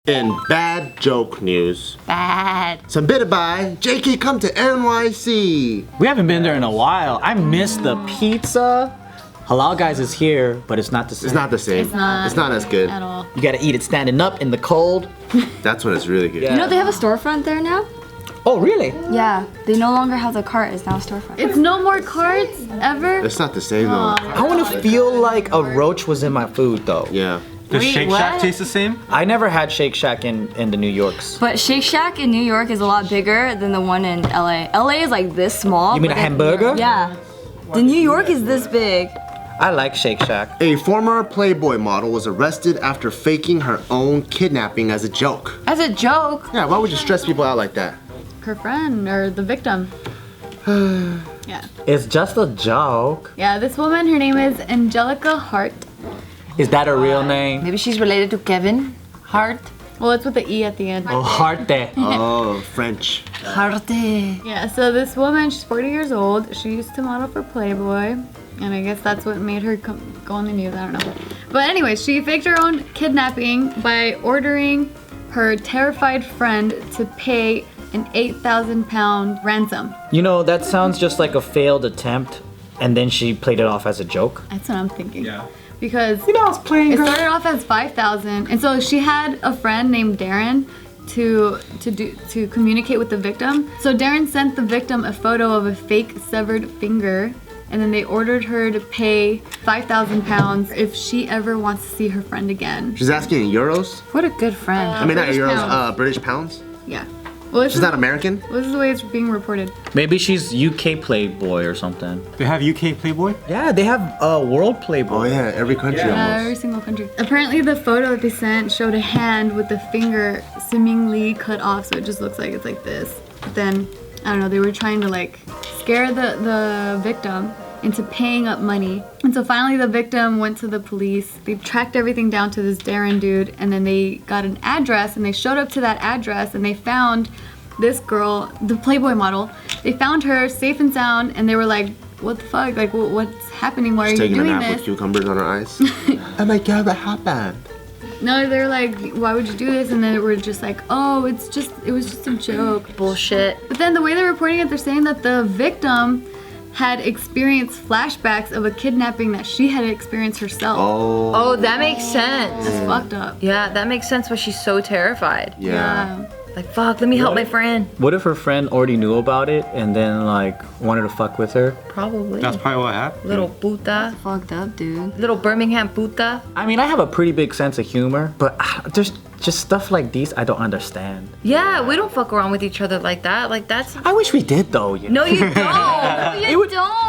In bad joke news. Bad. Submitted by JK Come to NYC. We haven't been there in a while. I miss the pizza. Halal Guys is here, but it's not the same. It's not the same. It's not as good. At all. You gotta eat it standing up in the cold. That's when it's really good. Yeah. You know they have a storefront there now? Oh, really? Yeah, they no longer have the cart, it's now a storefront. It's no more carts ever. It's not the same though. I want to feel like a roach was in my food, though. Yeah. Does Wait, Shake what? Shack taste the same? I never had Shake Shack in the New Yorks. But Shake Shack in New York is a lot bigger than the one in LA. LA is like this small. You mean but a hamburger? Yeah. The New York is this big. I like Shake Shack. A former Playboy model was arrested after faking her own kidnapping as a joke. As a joke, Yeah, why would you stress people out like that? her friend or the victim. Yeah. It's just a joke. Yeah, this woman, her name is Angelica Hart. Is that a real name? Maybe she's related to Kevin Hart. Well, it's with the E at the end. Oh, Harte. Oh, French. Harte. Yeah, so this woman, she's 40 years old. She used to model for Playboy. And I guess that's what made her go on the news, I don't know. But anyway, she faked her own kidnapping by ordering her terrified friend to pay an 8,000 pound ransom. You know, that sounds just like a failed attempt, and then she played it off as a joke. That's what I'm thinking. Yeah. Because You know, I was playing. it started off as 5,000, and so she had a friend named Darren to communicate with the victim. So Darren sent the victim a photo of a fake severed finger, and then they ordered her to pay 5,000 pounds if she ever wants to see her friend again. She's asking in euros? What a good friend. I mean, not British euros, pounds. British pounds? Yeah. Well, this She's is, not American? this is the way it's being reported. Maybe she's UK Playboy or something. They have UK Playboy? Yeah, they have World Playboy. Oh yeah, every country Every almost. single country. Apparently the photo that they sent showed a hand with the finger seemingly cut off, so it just looks like it's like this. But then, I don't know, they were trying to like scare the victim into paying up money. And so finally the victim went to the police. They tracked everything down to this Darren dude, and then they got an address, and they showed up to that address, and they found this girl, the Playboy model. They found her safe and sound, and they were like, what the fuck? Like, what's happening? Why are She's you taking a doing nap with this? cucumbers on her eyes. Oh my god, what happened? No, they're like, why would you do this? And then they were just like, oh, it was just a joke. Bullshit. But then the way they're reporting it, they're saying that the victim had experienced flashbacks of a kidnapping that she had experienced herself. Oh. Oh, that makes sense. That's fucked up. Yeah, that makes sense why she's so terrified. Yeah. Like, fuck, let me help my friend. What if her friend already knew about it and then like wanted to fuck with her? Probably. That's probably what happened. Little puta. Fucked up, dude. Little Birmingham puta. I mean, I have a pretty big sense of humor, but there's just stuff like these I don't understand. Yeah, we don't fuck around with each other like that. Like, that's... I wish we did though. You know? No, you don't. No, It you would- don't.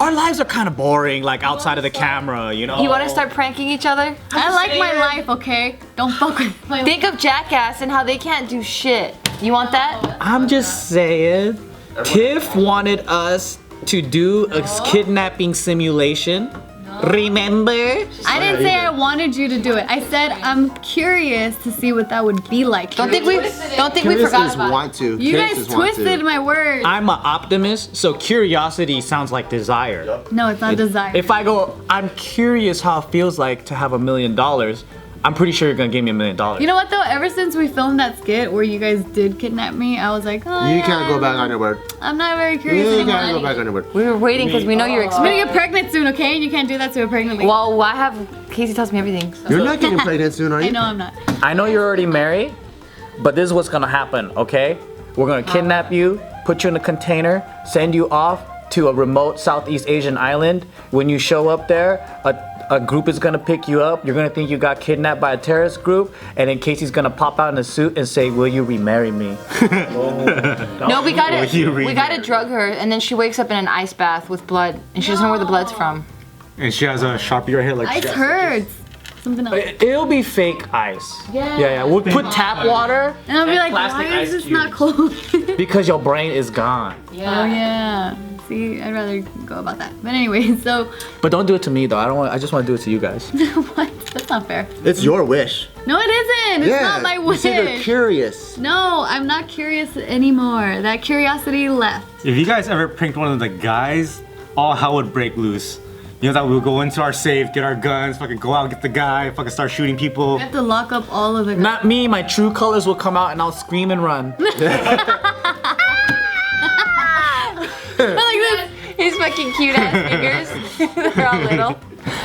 Our lives are kind of boring, like outside of the camera, you know? You want to start pranking each other? I like my life, okay? Don't fuck with my life. Think of Jackass and how they can't do shit. You want that? I'm just saying, Tiff wanted us to do a kidnapping simulation. Remember? I didn't say I wanted you to do it. I said I'm curious to see what that would be like. Don't think we Curious forgot is about it. want to. You Curious guys is want to. twisted my words. I'm an optimist, so curiosity sounds like desire. No, it's not desire. If I go, I'm curious how it feels like to have $1 million, I'm pretty sure you're gonna give me $1 million. You know what though? Ever since we filmed that skit where you guys did kidnap me, I was like, oh, You yeah, can't go back on your word. I'm not very curious You anymore. can't go back on your word. We were waiting because we know you're I'm gonna experienced. get pregnant soon, okay? You can't do that to a pregnant lady. Well, I have... Casey tells me everything. You're not getting pregnant soon, are you? I know I'm not. I know you're already married, but this is what's gonna happen, okay? We're gonna kidnap you, put you in a container, send you off to a remote Southeast Asian island. When you show up there, a group is gonna pick you up. You're gonna think you got kidnapped by a terrorist group, and then Casey's gonna pop out in a suit and say, "Will you remarry me?" No, we gotta drug her, and then she wakes up in an ice bath with blood, and she doesn't know where the blood's from. And she has a Sharpie right here like Ice hurts. Something else. It'll be fake ice. Yeah. We'll put tap water And I'll be like, plastic why is ice this not cold? because your brain is gone. Oh yeah. See, I'd rather go about that. But anyway, so But don't do it to me though. I just want to do it to you guys. what? That's not fair. It's your wish. No, it isn't. It's not my You wish. said you're curious. No, I'm not curious anymore. That curiosity left. If you guys ever pranked one of the guys, all hell would break loose. You know that we'll go into our safe, get our guns, fucking go out, get the guy, fucking start shooting people. We have to lock up all of the guys. Not me, my true colors will come out and I'll scream and run. Like this. His fucking cute ass fingers. They're all little.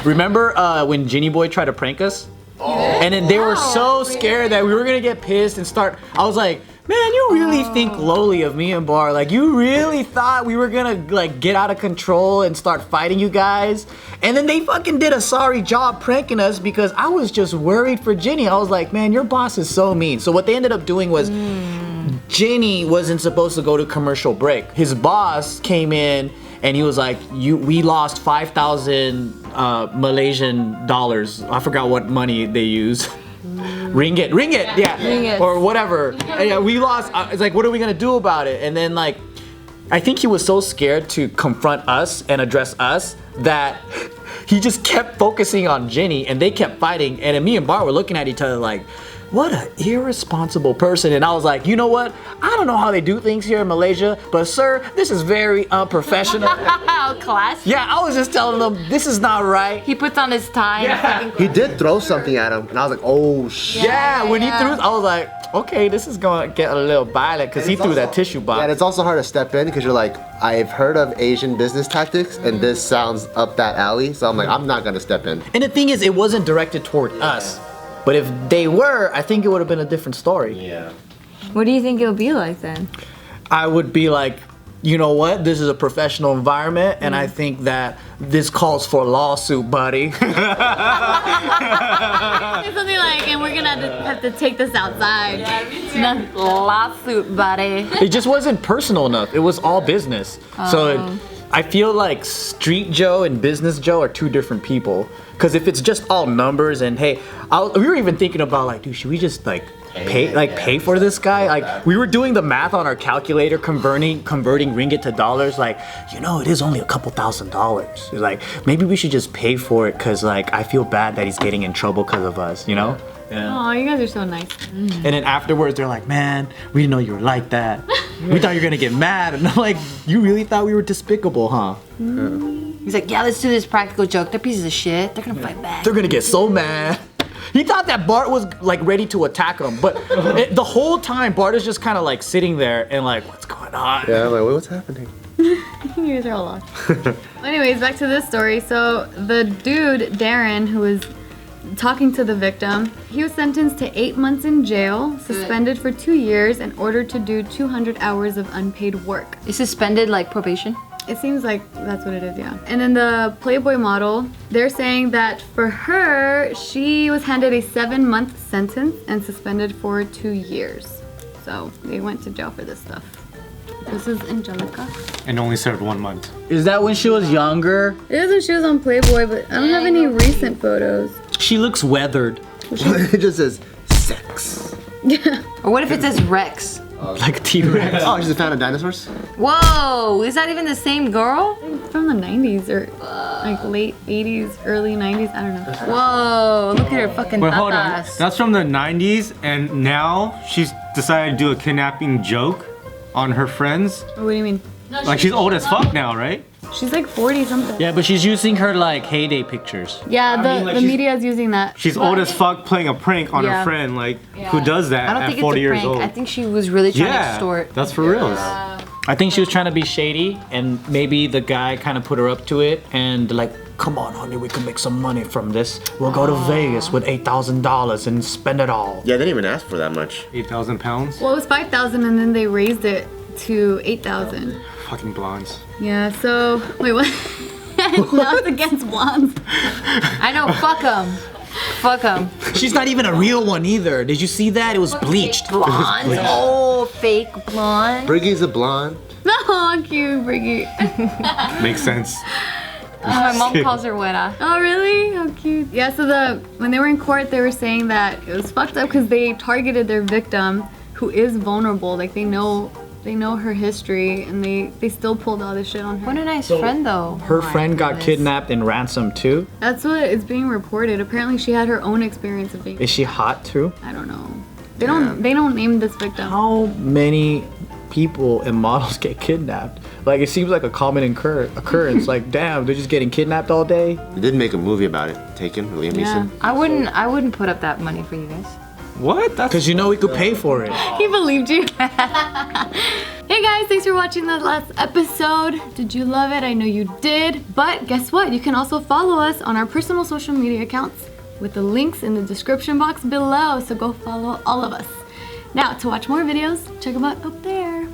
Remember when Ginny Boy tried to prank us? And then they were so scared that we were gonna get pissed and start. I was like, man, you really think lowly of me and Bart. Like, you really thought we were gonna like get out of control and start fighting you guys? And then they fucking did a sorry job pranking us because I was just worried for Ginny. I was like, man, your boss is so mean. So what they ended up doing was Ginny wasn't supposed to go to commercial break. His boss came in and he was like, we lost 5,000 Malaysian dollars. I forgot what money they use. Ringgit, yeah. Ringgit. Or whatever. And yeah, we lost. It's like, what are we gonna do about it? And then like, I think he was so scared to confront us and address us that he just kept focusing on Ginny and they kept fighting. And then me and Bart were looking at each other like, what an irresponsible person. And I was like, you know what? I don't know how they do things here in Malaysia, but sir, this is very unprofessional. Class. Yeah, I was just telling them, this is not right. He puts on his tie. Yeah. He did throw something at him, and I was like, oh shit. Yeah, when he threw, I was like, okay, this is gonna get a little violent because he threw that tissue box. Yeah, and it's also hard to step in because you're like, I've heard of Asian business tactics, and this sounds up that alley, so I'm like, I'm not gonna step in. And the thing is, it wasn't directed toward us. But if they were, I think it would have been a different story. Yeah. What do you think it'll be like then? I would be like, you know what? This is a professional environment, and I think that this calls for a lawsuit, buddy. Something like, and we're gonna have to take this outside. Yeah, me too. Lawsuit, buddy. It just wasn't personal enough. It was all business. So I feel like Street Joe and Business Joe are two different people. Because if it's just all numbers and hey, we were even thinking about like, dude, should we just like pay for this guy? Like we were doing the math on our calculator, converting ringgit to dollars. Like, you know, it is only a couple $1,000s. It's like maybe we should just pay for it because like I feel bad that he's getting in trouble because of us. You know? Yeah. Oh, you guys are so nice. And then afterwards, they're like, man, we didn't know you were like that. We thought you were gonna get mad. And I'm like, you really thought we were despicable, huh? He's like, yeah, let's do this practical joke. They're pieces of shit. They're gonna fight back. They're gonna get so mad. He thought that Bart was like ready to attack him, but the whole time Bart is just kind of like sitting there and like, what's going on? Yeah, I'm like, wait, what's happening? You guys are all lost. Anyways, back to this story. So the dude, Darren, who was talking to the victim, he was sentenced to 8 months in jail, suspended for 2 years, and ordered to do 200 hours of unpaid work. Is suspended like probation? It seems like that's what it is, yeah. And then the Playboy model, they're saying that for her, she was handed a 7-month sentence and suspended for 2 years. So they went to jail for this stuff. This is Angelica. And only served 1 month. Is that when she was younger? It is when she was on Playboy, but I don't have any recent photos. She looks weathered. It just says sex. Or what if it says Rex? Like a T-Rex. Oh, she's a fan of dinosaurs? Whoa, is that even the same girl? From the 90s or like late 80s, early 90s, I don't know. Whoa, look at her fucking Wait, hold on. tatas. That's from the 90s, and now she's decided to do a kidnapping joke on her friends. What do you mean? Like she's old as fuck now, right? She's like 40 something. Yeah, but she's using her like heyday pictures. Yeah, mean, like, the she's- media is using that. She's old as fuck playing a prank on Yeah. her friend. Like, who does that I don't at think 40 it's a years prank. old? I think she was really trying to Yeah, extort. that's for real. I think she was trying to be shady, and maybe the guy kind of put her up to it, and like, come on, honey, we can make some money from this. We'll go to Vegas with $8,000 and spend it all. Yeah, they didn't even ask for that much. 8,000 pounds? Well, it was 5,000 and then they raised it to 8,000. Fucking blondes. Yeah, so, wait, what? Now it's against blondes. I know, fuck them. Fuck them. She's not even a real one either. Did you see that? It was bleached. Blonde. Oh, fake blonde. Briggy's a blonde. No, cute, Briggy. Makes sense. My mom calls her Weta. Oh, really? How cute. Yeah, so when they were in court, they were saying that it was fucked up because they targeted their victim, who is vulnerable. Like, they know her history, and they still pulled all this shit on her. What a nice friend, though. Her friend got kidnapped and ransomed too. That's what is being reported. Apparently, she had her own experience of being. Is she hot too? I don't know. They don't name this victim. How many people and models get kidnapped. Like it seems like a common occurrence. Like damn, they're just getting kidnapped all day. They did make a movie about it. Taken, Liam Yeah. Neeson. I wouldn't put up that money for you guys. What? That's Because you know we could pay for it. He believed you. Hey guys, thanks for watching the last episode. Did you love it? I know you did. But guess what? You can also follow us on our personal social media accounts with the links in the description box below. So go follow all of us. Now, to watch more videos, check them out up there.